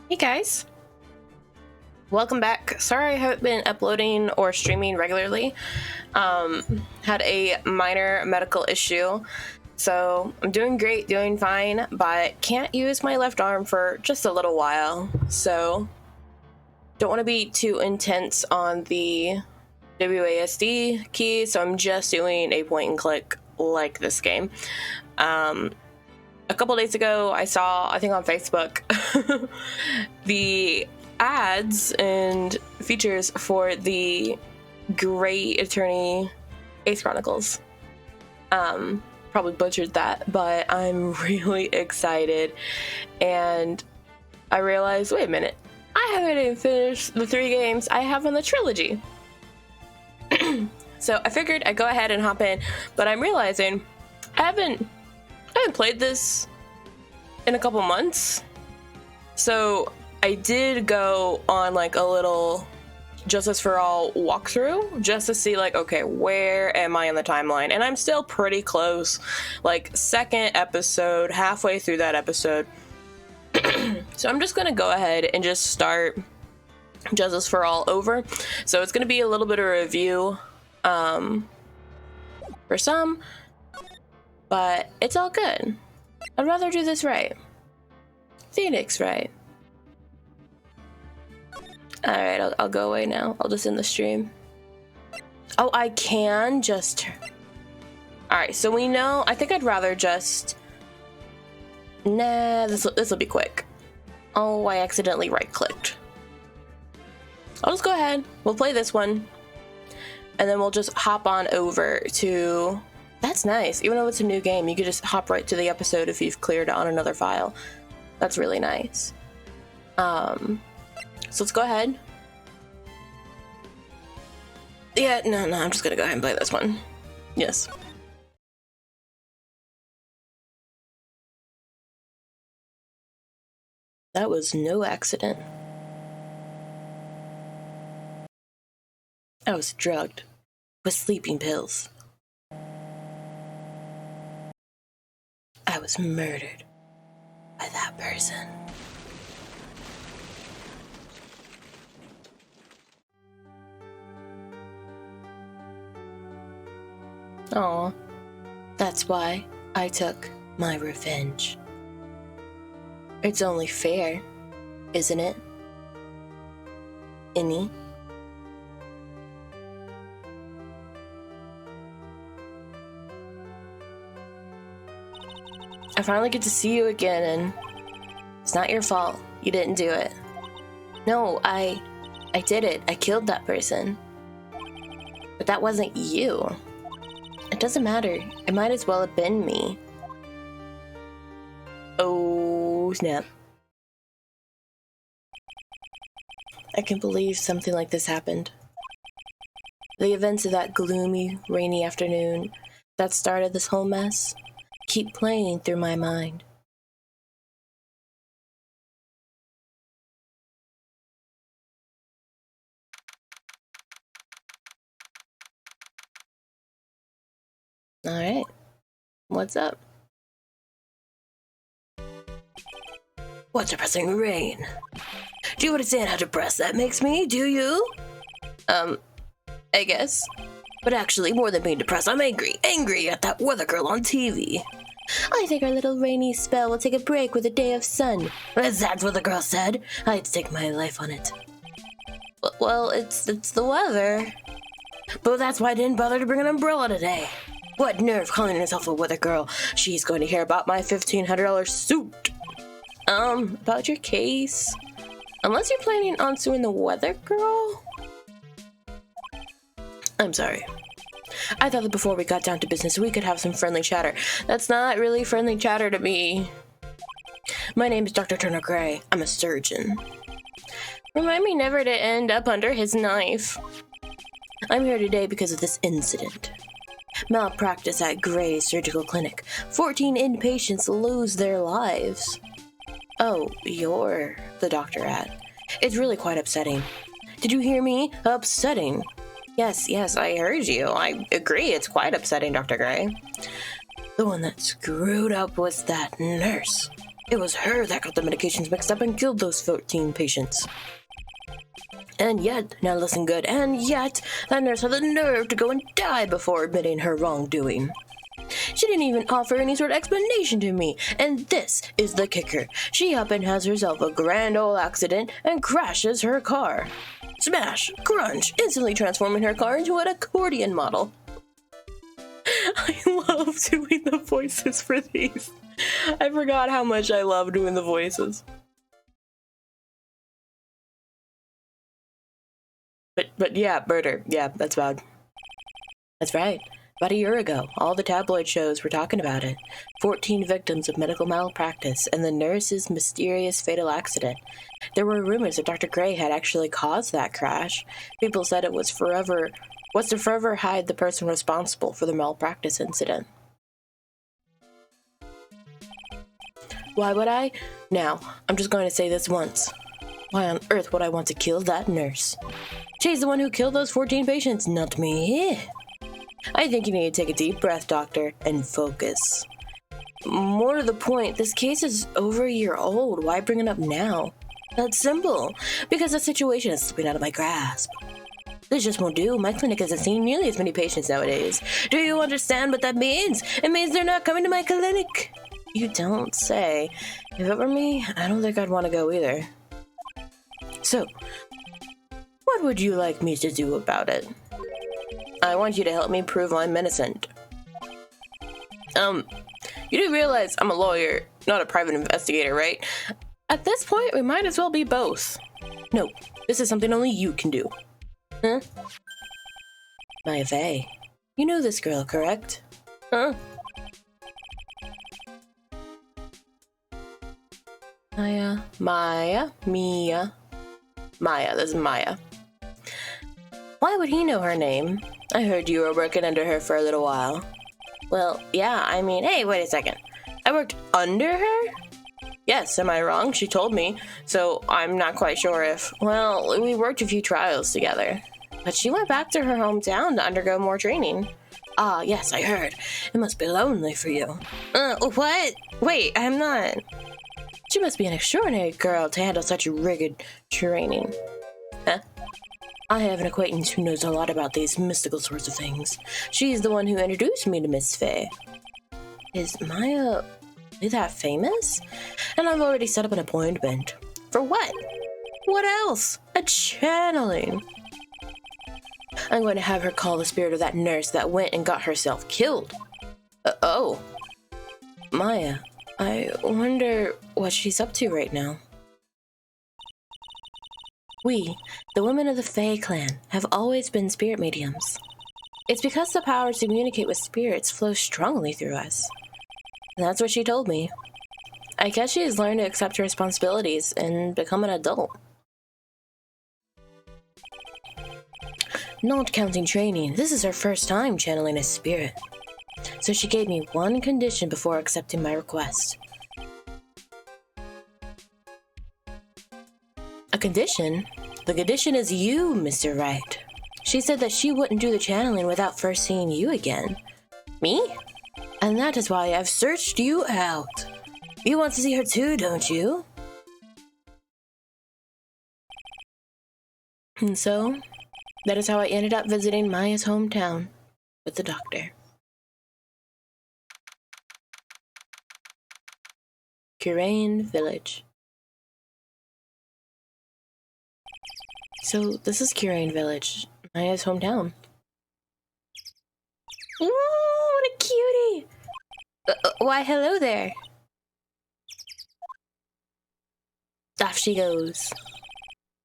Hey guys, welcome back. Sorry I haven't been uploading or streaming regularly. Had a minor medical issue, so I'm doing great, doing fine, but can't use my left arm for just a little while. So don't want to be too intense on the WASD key, so I'm just doing a point and click like this game. A couple days ago, I saw, I think on Facebook, the ads and features for the Great Attorney Ace Chronicles. Probably butchered that, but I'm really excited. And I realized, wait a minute, I haven't even finished the 3 games I have on the trilogy. So I figured I'd go ahead and hop in, but I'm realizing I haven't played this in a couple months. So I did go on like a little Justice for All walkthrough just to see like, okay, where am I in the timeline? And I'm still pretty close, like 2nd episode, halfway through that episode. So I'm just gonna go ahead and just start Justice for All over. So it's gonna be a little bit of a review for some, but it's all good. I'd rather do this right. Phoenix right. Alright, I'll go away now. I'll just end the stream. Oh, I can just... Alright, so we know... I think I'd rather just... Nah, this will be quick. Oh, I accidentally right-clicked. I'll just go ahead. We'll play this one. And then we'll just hop on over to... That's nice. Even though it's a new game, you could just hop right to the episode if you've cleared it on another file. That's really nice. So let's go ahead. Yeah, no, I'm just gonna go ahead and play this one. Yes. That was no accident. I was drugged with sleeping pills. I was murdered by that person. Aw, that's why I took my revenge. It's only fair, isn't it? Innie? I finally get to see you again, and it's not your fault. You didn't do it. No, I did it. I killed that person. But that wasn't you. It doesn't matter. It might as well have been me. Oh, snap. I can't believe something like this happened. The events of that gloomy, rainy afternoon that started this whole mess keep playing through my mind. Alright, what's up? What's depressing rain? Do you understand how depressed that makes me, do you? I guess. But actually, more than being depressed, I'm angry at that weather girl on TV. I think our little rainy spell will take a break with a day of sun. That's what the girl said. I'd stake my life on it. Well, it's the weather. But that's why I didn't bother to bring an umbrella today. What nerve calling herself a weather girl? She's going to hear about my $1,500 suit. About your case. Unless you're planning on suing the weather girl? I'm sorry. I thought that before we got down to business, we could have some friendly chatter. That's not really friendly chatter to me. My name is Dr. Turner Gray. I'm a surgeon. Remind me never to end up under his knife. I'm here today because of this incident. Malpractice at Gray's Surgical Clinic. 14 inpatients lose their lives. Oh, you're the doctor at. It's really quite upsetting. Did you hear me? Upsetting. Yes, I heard you. I agree, it's quite upsetting, Dr. Gray. The one that screwed up was that nurse. It was her that got the medications mixed up and killed those 14 patients. And yet, now listen good, and yet, that nurse had the nerve to go and die before admitting her wrongdoing. She didn't even offer any sort of explanation to me, and this is the kicker. She up and has herself a grand old accident and crashes her car. Smash, crunch, instantly transforming her car into an accordion model. I love doing the voices for these. I forgot how much I love doing the voices. But yeah, murder. Yeah, that's bad. That's right. About a year ago, all the tabloid shows were talking about it. 14 victims of medical malpractice and the nurse's mysterious fatal accident. There were rumors that Dr. Gray had actually caused that crash. People said it was to forever hide the person responsible for the malpractice incident. Why would I? Now, I'm just going to say this once. Why on earth would I want to kill that nurse? She's the one who killed those 14 patients, not me. I think you need to take a deep breath, Doctor, and focus. More to the point, this case is over a year old. Why bring it up now? That's simple. Because the situation is slipping out of my grasp. This just won't do. My clinic isn't seeing nearly as many patients nowadays. Do you understand what that means? It means they're not coming to my clinic. You don't say. If it were me, I don't think I'd want to go either. So, what would you like me to do about it? I want you to help me prove I'm innocent. You do realize I'm a lawyer, not a private investigator, right? At this point, we might as well be both. No, this is something only you can do. Huh? Maya Faye. You know this girl, correct? Huh? Maya, this is Maya. Why would he know her name? I heard you were working under her for a little while. Well, yeah, I mean, hey, wait a second. I worked under her? Yes, am I wrong? She told me, so I'm not quite sure if... Well, we worked a few trials together. But she went back to her hometown to undergo more training. Ah, yes, I heard. It must be lonely for you. What? Wait, I'm not... She must be an extraordinary girl to handle such rigid training. Huh? I have an acquaintance who knows a lot about these mystical sorts of things. She's the one who introduced me to Miss Faye. Is Maya really that famous? And I've already set up an appointment. For what? What else? A channeling. I'm going to have her call the spirit of that nurse that went and got herself killed. Oh. Maya, I wonder what she's up to right now. We, the women of the Fae clan, have always been spirit mediums. It's because the power to communicate with spirits flows strongly through us. And that's what she told me. I guess she has learned to accept her responsibilities and become an adult. Not counting training, this is her first time channeling a spirit. So she gave me one condition before accepting my request. A condition? The condition is you, Mr. Wright. She said that she wouldn't do the channeling without first seeing you again. Me? And that is why I've searched you out. You want to see her too, don't you? And so, that is how I ended up visiting Maya's hometown with the doctor. Kurain Village. So, this is Kurain Village, Maya's hometown. Ooh, what a cutie! Why, hello there. Off she goes.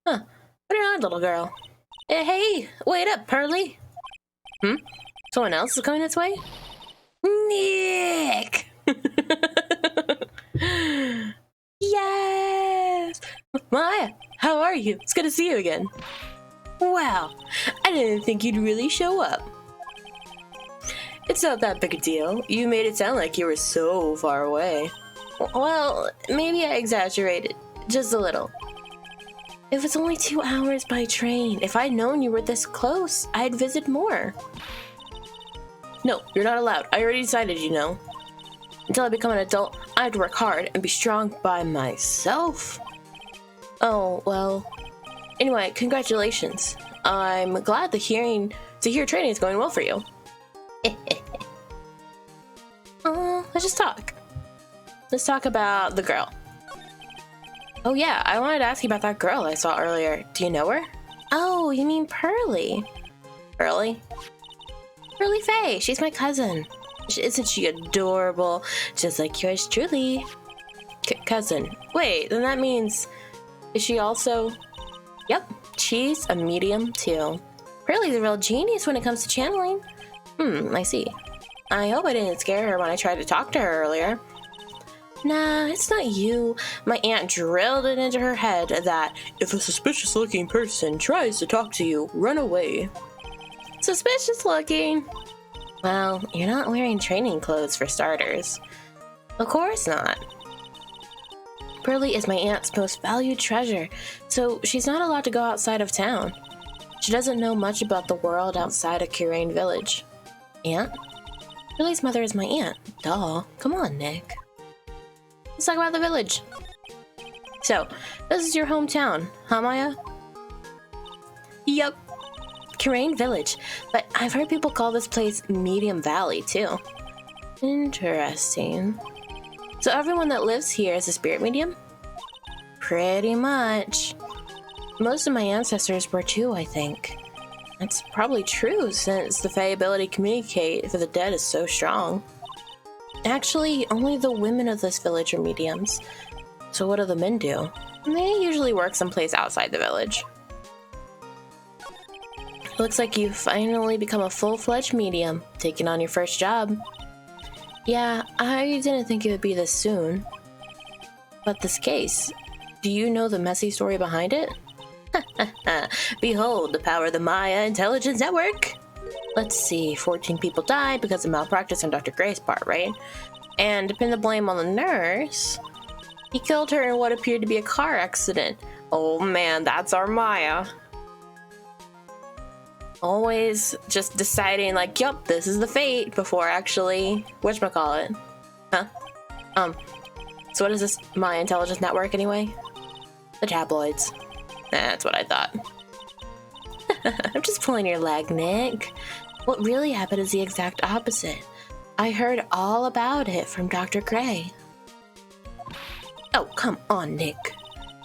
Huh, what an odd little girl. Hey, wait up, Pearly. Someone else is coming this way? Nick! Yes! Maya, how are you? It's good to see you again. Wow, I didn't think you'd really show up. It's not that big a deal. You made it sound like you were so far away. Well, maybe I exaggerated. Just a little. It was only 2 hours by train. If I'd known you were this close, I'd visit more. No, you're not allowed. I already decided, you know. Until I become an adult, I have to work hard and be strong by myself. Oh, well. Anyway, congratulations. I'm glad to hear training is going well for you. Let's just talk. Let's talk about the girl. Oh yeah, I wanted to ask you about that girl I saw earlier. Do you know her? Oh, you mean Pearly. Pearly? Pearly Faye, she's my cousin. Isn't she adorable? Just like yours truly. Cousin. Wait, then that means... Is she also... Yep, she's a medium too. Pearly's a real genius when it comes to channeling. I see. I hope I didn't scare her when I tried to talk to her earlier. Nah, it's not you. My aunt drilled it into her head that if a suspicious looking person tries to talk to you, run away. Suspicious looking? Well, you're not wearing training clothes for starters. Of course not. Pearly is my aunt's most valued treasure, so she's not allowed to go outside of town. She doesn't know much about the world outside of Kirain Village. Aunt? Pearly's mother is my aunt. Duh. Come on, Nick. Let's talk about the village. So, this is your hometown, huh, Maya? Yup. Kirain Village, but I've heard people call this place Medium Valley, too. Interesting. So everyone that lives here is a spirit medium? Pretty much. Most of my ancestors were too, I think. That's probably true, since the Fae ability to communicate for the dead is so strong. Actually, only the women of this village are mediums. So what do the men do? They usually work someplace outside the village. Looks like you've finally become a full-fledged medium, taking on your first job. Yeah, I didn't think it would be this soon. But this case, do you know the messy story behind it? Behold the power of the Maya Intelligence Network! Let's see, 14 people died because of malpractice on Dr. Gray's part, right? And to pin the blame on the nurse, he killed her in what appeared to be a car accident. Oh man, that's our Maya. Always just deciding like, yup, this is the fate before actually, whatchamacallit. Huh? So what is this Maya Intelligence Network anyway? The tabloids. That's what I thought. I'm just pulling your leg, Nick. What really happened is the exact opposite. I heard all about it from Dr. Gray. Oh, come on, Nick.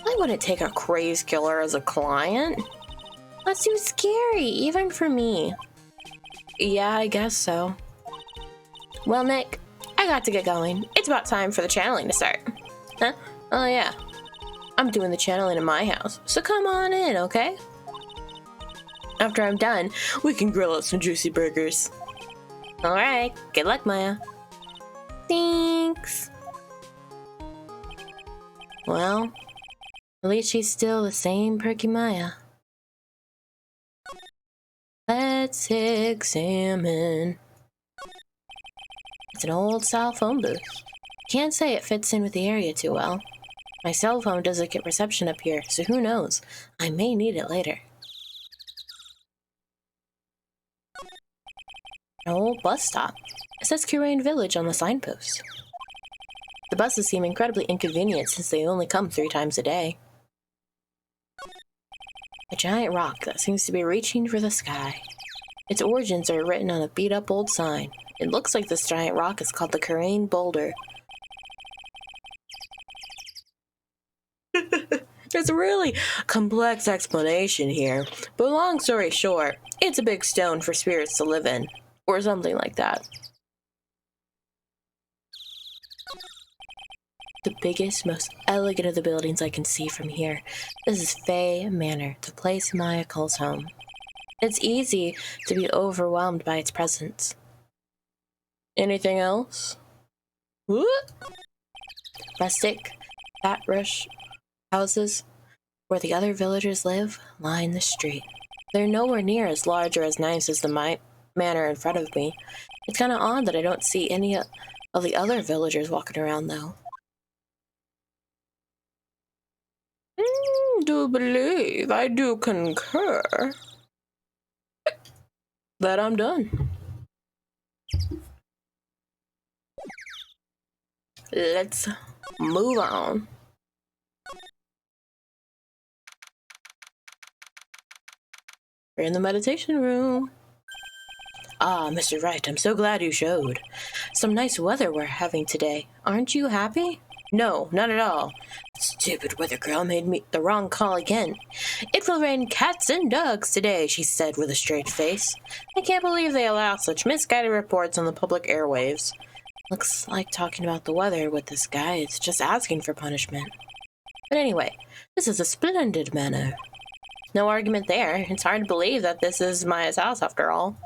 I wouldn't take a craze killer as a client. That's too scary, even for me. Yeah, I guess so. Well, Nick, I got to get going. It's about time for the channeling to start. Huh? Oh, yeah. I'm doing the channeling in my house, so come on in, okay? After I'm done, we can grill out some juicy burgers. Alright, good luck, Maya. Thanks. Well, at least she's still the same perky Maya. Let's examine. It's an old style phone booth. Can't say it fits in with the area too well. My cell phone doesn't get reception up here, so who knows? I may need it later. An old bus stop. It says Kirain Village on the signpost. The buses seem incredibly inconvenient since they only come 3 times a day. A giant rock that seems to be reaching for the sky. Its origins are written on a beat-up old sign. It looks like this giant rock is called the Kirain Boulder. There's a really complex explanation here, but long story short, it's a big stone for spirits to live in, or something like that. The biggest, most elegant of the buildings I can see from here. This is Fae Manor, the place Maya calls home. It's easy to be overwhelmed by its presence. Anything else? What? Rustic, fat rush houses where the other villagers live line the street. They're nowhere near as large or as nice as the manor in front of me. It's kind of odd that I don't see any of the other villagers walking around, though. Do believe I do concur that I'm done. let's move on. We're in the meditation room. Ah, Mr. Wright, I'm so glad you showed. Some nice weather we're having today. Aren't you happy? No, not at all. Stupid weather girl made me the wrong call again. It will rain cats and dogs today, she said with a straight face. I can't believe they allow such misguided reports on the public airwaves. Looks like talking about the weather with this guy is just asking for punishment. But anyway, this is a splendid manner. No argument there. It's hard to believe that this is Maya's house after all.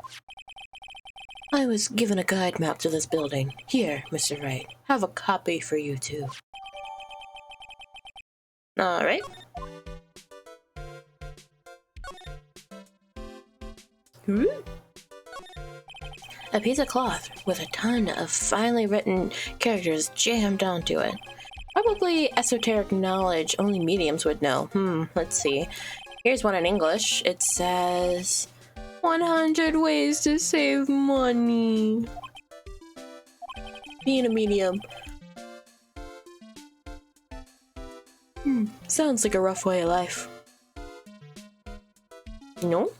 I was given a guide map to this building. Here, Mr. Wright. Have a copy for you too. Alright. A piece of cloth with a ton of finely written characters jammed onto it. Probably esoteric knowledge only mediums would know. Let's see. Here's one in English. It says 100 ways to save money. Being a medium. Sounds like a rough way of life. No?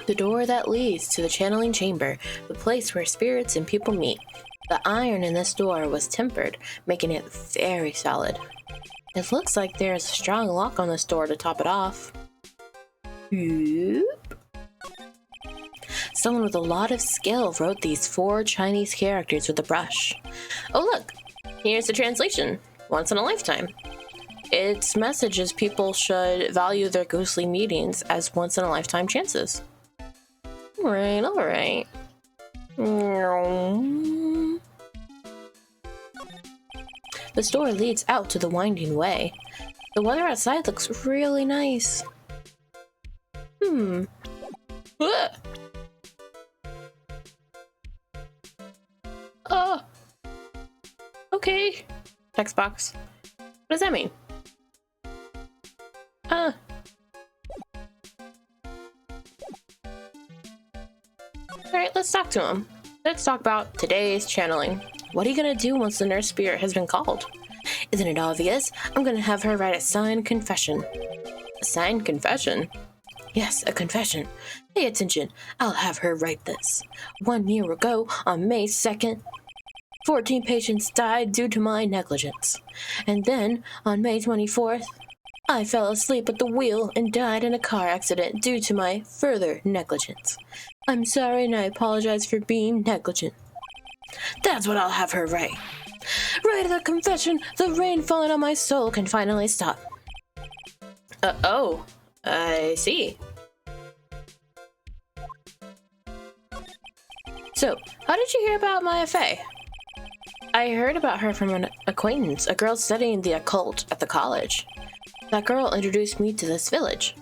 The door that leads to the channeling chamber, the place where spirits and people meet. The iron in this door was tempered, making it very solid. It looks like there's a strong lock on this door to top it off. Someone with a lot of skill wrote these 4 Chinese characters with a brush. Oh look, here's the translation. Once in a lifetime. Its message is people should value their ghostly meetings as once in a lifetime chances. Alright, alright. The store leads out to the winding way. The weather outside looks really nice. Okay. Text box. What does that mean? Alright, let's talk to him. Let's talk about today's channeling. What are you gonna do once the nurse spirit has been called? Isn't it obvious? I'm gonna have her write a signed confession. A signed confession? Yes, a confession. Pay attention. I'll have her write this. 1 year ago, on May 2nd, 14 patients died due to my negligence. And then, on May 24th, I fell asleep at the wheel and died in a car accident due to my further negligence. I'm sorry and I apologize for being negligent. That's what I'll have her write. Write the confession, the rain falling on my soul can finally stop. Oh, I see. So, how did you hear about Maya Fey? I heard about her from an acquaintance, a girl studying the occult at the college. That girl introduced me to this village.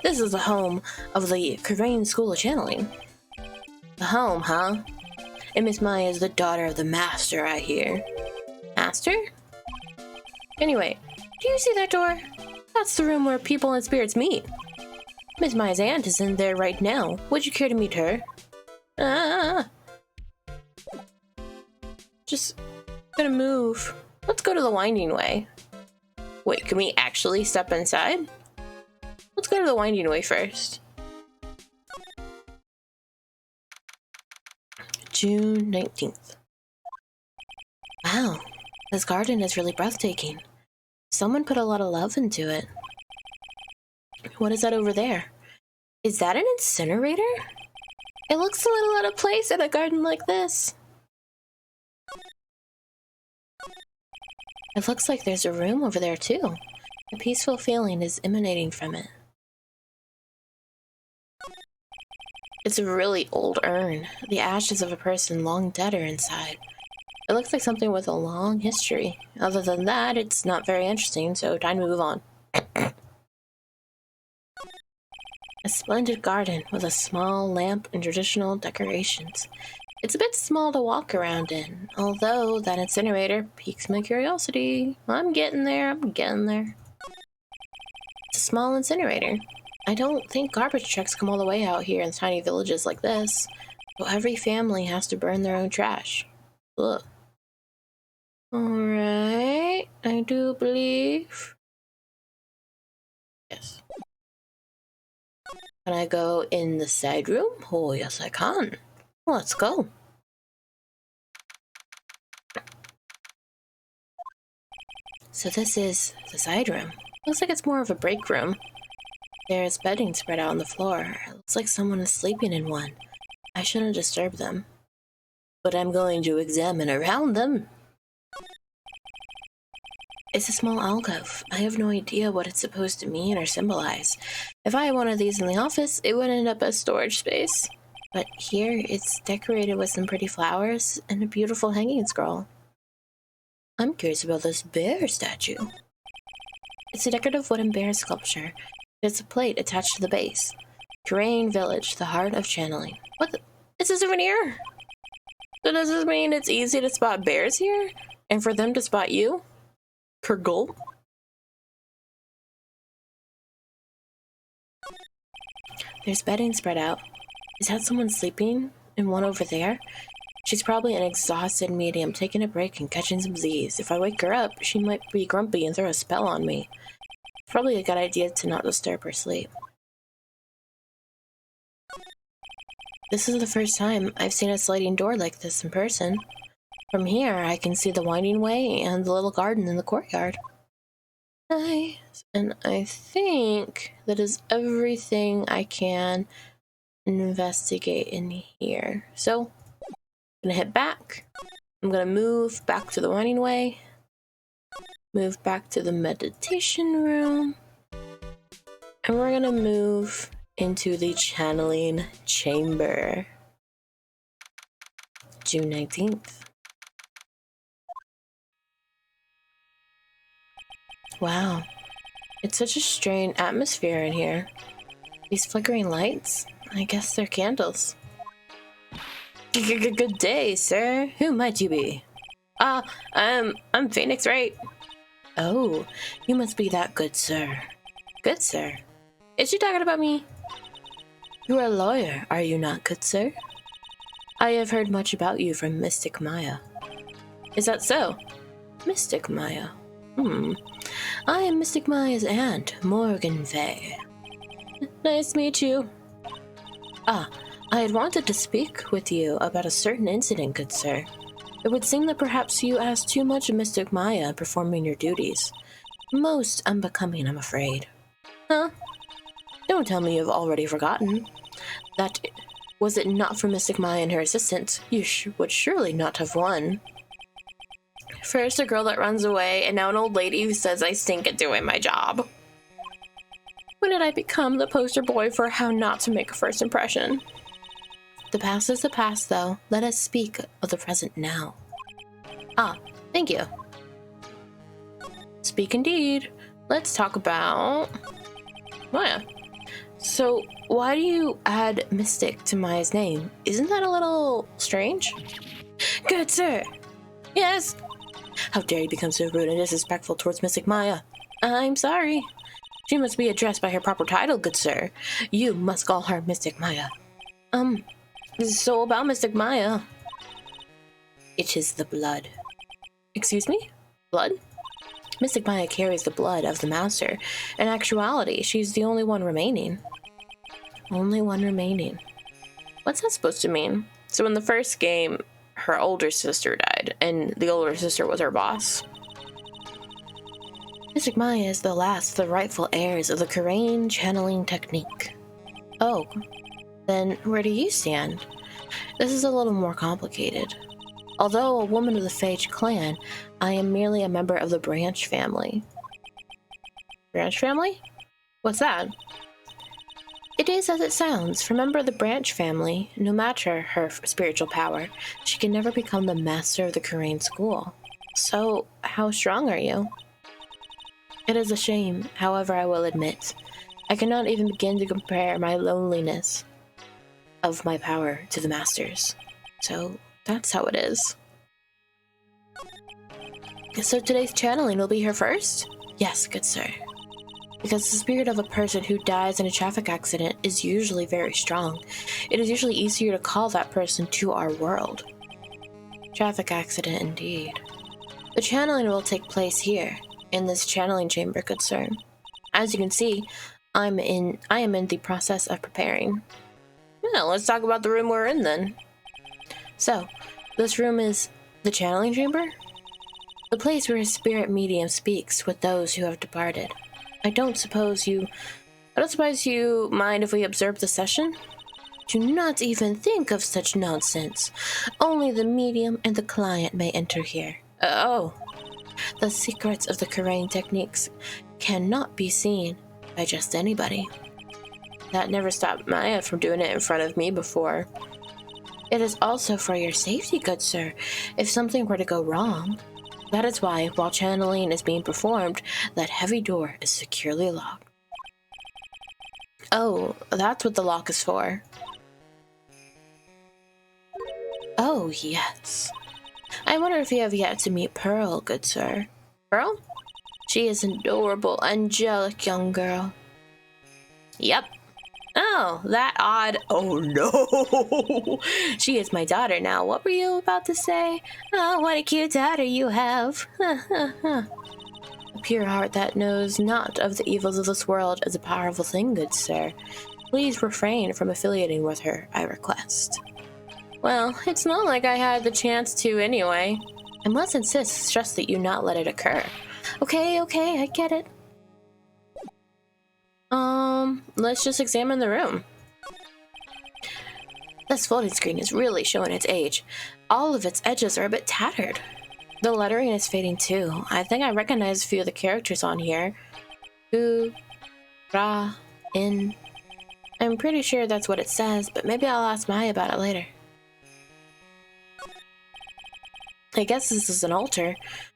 This is the home of the Korean School of Channeling. The home, huh? And Miss Maya is the daughter of the master, I hear. Master? Anyway, do you see that door? That's the room where people and spirits meet. Miss Maya's aunt is in there right now. Would you care to meet her? Just gonna move. Let's go to the winding way. Wait, can we actually step inside? Let's go to the winding way first. June 19th. Wow, this garden is really breathtaking. Someone put a lot of love into it. What is that over there? Is that an incinerator? It looks a little out of place in a garden like this. It looks like there's a room over there too. A peaceful feeling is emanating from it. It's a really old urn. The ashes of a person long dead are inside. It looks like something with a long history. Other than that, it's not very interesting, so time to move on. A splendid garden with a small lamp and traditional decorations. It's a bit small to walk around in, although that incinerator piques my curiosity. I'm getting there, It's a small incinerator. I don't think garbage trucks come all the way out here in tiny villages like this. So every family has to burn their own trash. Ugh. Alright, I do believe. Yes. Can I go in the side room? Oh, yes, I can. Let's go. So this is the side room. Looks like it's more of a break room. There's bedding spread out on the floor. It looks like someone is sleeping in one. I shouldn't disturb them. But I'm going to examine around them. It's a small alcove. I have no idea what it's supposed to mean or symbolize. If I had one of these in the office, it would end up as storage space. But here, it's decorated with some pretty flowers and a beautiful hanging scroll. I'm curious about this bear statue. It's a decorative wooden bear sculpture. There's a plate attached to the base. Terrain Village, the heart of channeling. What the? It's a souvenir? So does this mean it's easy to spot bears here? And for them to spot you? Kergulp? There's bedding spread out. Is that someone sleeping in one over there? She's probably an exhausted medium taking a break and catching some Z's. If I wake her up, she might be grumpy and throw a spell on me. Probably a good idea to not disturb her sleep. This is the first time I've seen a sliding door like this in person. From here, I can see the winding way and the little garden in the courtyard. Nice. And I think that is everything I can investigate in here. So, I'm gonna head back. I'm gonna move back to the winding way. Move back to the meditation room. And we're gonna move into the channeling chamber. June 19th. Wow. It's such a strange atmosphere in here. These flickering lights? I guess they're candles. Good day, sir. Who might you be? I'm Phoenix Wright. Oh, you must be that good sir. Good sir? Is she talking about me? You're a lawyer, are you not, good sir? I have heard much about you from Mystic Maya. Is that so? Mystic Maya. I am Mystic Maya's aunt, Morgan Fay. Nice to meet you. I had wanted to speak with you about a certain incident, good sir. It would seem that perhaps you asked too much of Mystic Maya performing your duties. Most unbecoming, I'm afraid. Huh? Don't tell me you've already forgotten. That was it not for Mystic Maya and her assistant, you would surely not have won. First a girl that runs away, and now an old lady who says I stink at doing my job. When did I become the poster boy for how not to make a first impression? The past is the past, though. Let us speak of the present now. Thank you. Speak indeed. Let's talk about Maya. So, why do you add Mystic to Maya's name? Isn't that a little strange? Good sir. Yes. How dare you become so rude and disrespectful towards Mystic Maya? I'm sorry. She must be addressed by her proper title, good sir. You must call her Mystic Maya. So about Mystic Maya. It is the blood. Excuse me? Blood? Mystic Maya carries the blood of the master. In actuality, she's the only one remaining. Only one remaining. What's that supposed to mean? So in the first game, her older sister died, and the older sister was her boss. Mystic Maya is the last of the rightful heirs of the Karain channeling technique. Oh, then where do you stand? This is a little more complicated. Although a woman of the Phage clan, I am merely a member of the Branch family. Branch family? What's that? It is as it sounds. Remember the Branch family, no matter her spiritual power, she can never become the master of the Karain school. So, how strong are you? It is a shame, however I will admit. I cannot even begin to compare my loneliness of my power to the master's. So, that's how it is. So today's channeling will be her first? Yes, good sir. Because the spirit of a person who dies in a traffic accident is usually very strong. It is usually easier to call that person to our world. Traffic accident indeed. The channeling will take place here, in this channeling chamber, good sir. As you can see, I am in the process of preparing. Well, let's talk about the room we're in then. So, this room is the channeling chamber? The place where a spirit medium speaks with those who have departed. I don't suppose you mind if we observe the session? Do not even think of such nonsense. Only the medium and the client may enter here. Oh. The secrets of the Karain techniques cannot be seen by just anybody. That never stopped Maya from doing it in front of me before. It is also for your safety, good sir, if something were to go wrong. That is why, while channeling is being performed, that heavy door is securely locked. Oh, that's what the lock is for. Oh, yes. I wonder if you have yet to meet Pearl, good sir. Pearl? She is an adorable, angelic young girl. Yep. Oh, that odd. Oh no! She is my daughter now. What were you about to say? Oh, what a cute daughter you have. A pure heart that knows not of the evils of this world is a powerful thing, good sir. Please refrain from affiliating with her, I request. Well, it's not like I had the chance to anyway. I must insist just that you not let it occur. Okay, I get it. Let's just examine the room. This folding screen is really showing its age. All of its edges are a bit tattered. The lettering is fading too. I think I recognize a few of the characters on here. U, Ra, In. I'm pretty sure that's what it says, but maybe I'll ask Maya about it later. I guess this is an altar.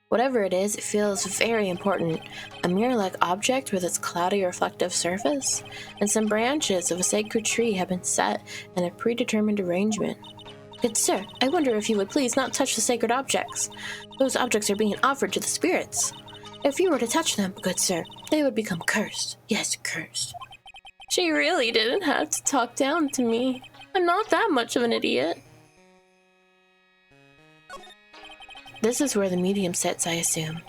Whatever it is, it feels very important. A mirror-like object with its cloudy reflective surface, and some branches of a sacred tree have been set in a predetermined arrangement. Good sir, I wonder if you would please not touch the sacred objects. Those objects are being offered to the spirits. If you were to touch them, good sir, they would become cursed. Yes, cursed. She really didn't have to talk down to me. I'm not that much of an idiot. This is where the medium sits, I assume.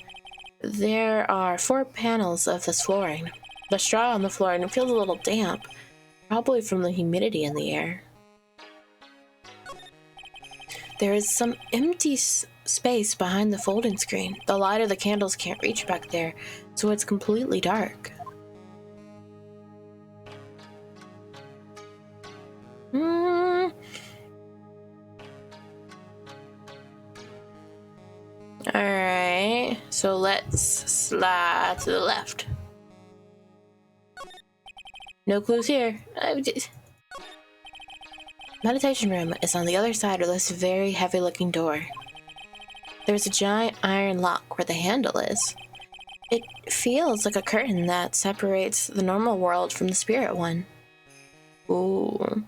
There are 4 panels of this flooring. The straw on the flooring feels a little damp, probably from the humidity in the air. There is some empty space behind the folding screen. The light of the candles can't reach back there, so it's completely dark. Alright, so let's slide to the left. No clues here. Meditation room is on the other side of this very heavy-looking door. There's a giant iron lock where the handle is. It feels like a curtain that separates the normal world from the spirit one. Ooh.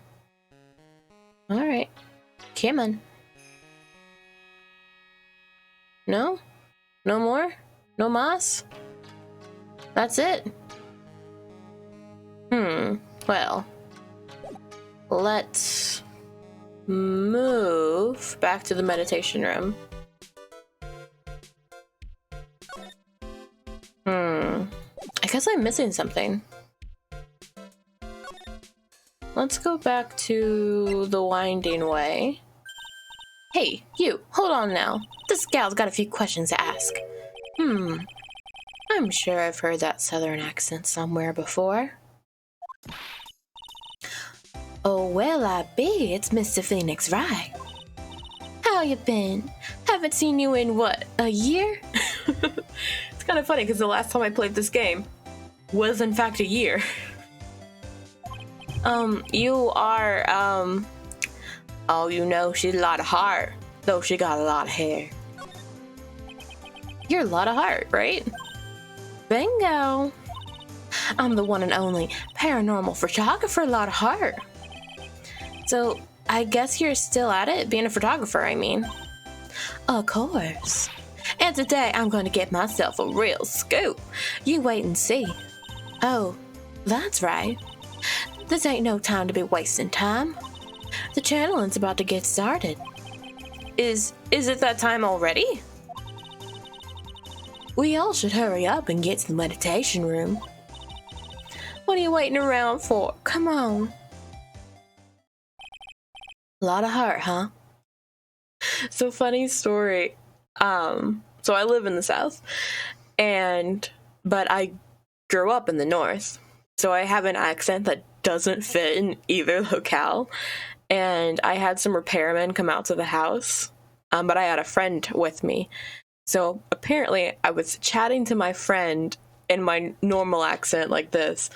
Alright. Come on. No? No more? No mas? That's it? Well. Let's move back to the meditation room. I guess I'm missing something. Let's go back to the winding way. Hey, you, hold on now. This gal's got a few questions to ask. I'm sure I've heard that southern accent somewhere before. Oh, well, I be. It's Mr. Phoenix, right? How you been? Haven't seen you in, what, a year? It's kind of funny, because the last time I played this game was, in fact, a year. You are, oh, you know, she's a lot of heart, though she got a lot of hair. You're a lot of heart, right? Bingo! I'm the one and only paranormal photographer, a lot of heart. So, I guess you're still at it, being a photographer, I mean. Of course. And today I'm going to get myself a real scoop. You wait and see. Oh, that's right. This ain't no time to be wasting time. The channeling's about to get started. Is it that time already? We all should hurry up and get to the meditation room. What are you waiting around for? Come on. A lot of heart, huh? So funny story. So I live in the South, but I grew up in the North. So I have an accent that doesn't fit in either locale. And I had some repairmen come out to the house, but I had a friend with me. So apparently I was chatting to my friend in my normal accent like this.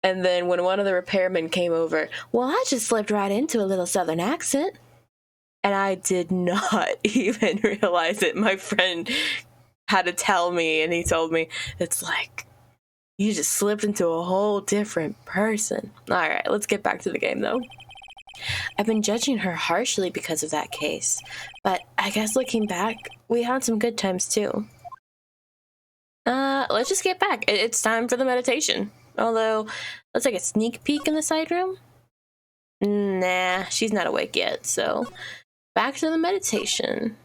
And then when one of the repairmen came over, well, I just slipped right into a little Southern accent. And I did not even realize it. My friend had to tell me, and he told me, it's like, you just slipped into a whole different person. All right, let's get back to the game, though. I've been judging her harshly because of that case, but I guess looking back, we had some good times, too. Let's just get back. It's time for the meditation. Although, let's take a sneak peek in the side room. Nah, she's not awake yet, so back to the meditation.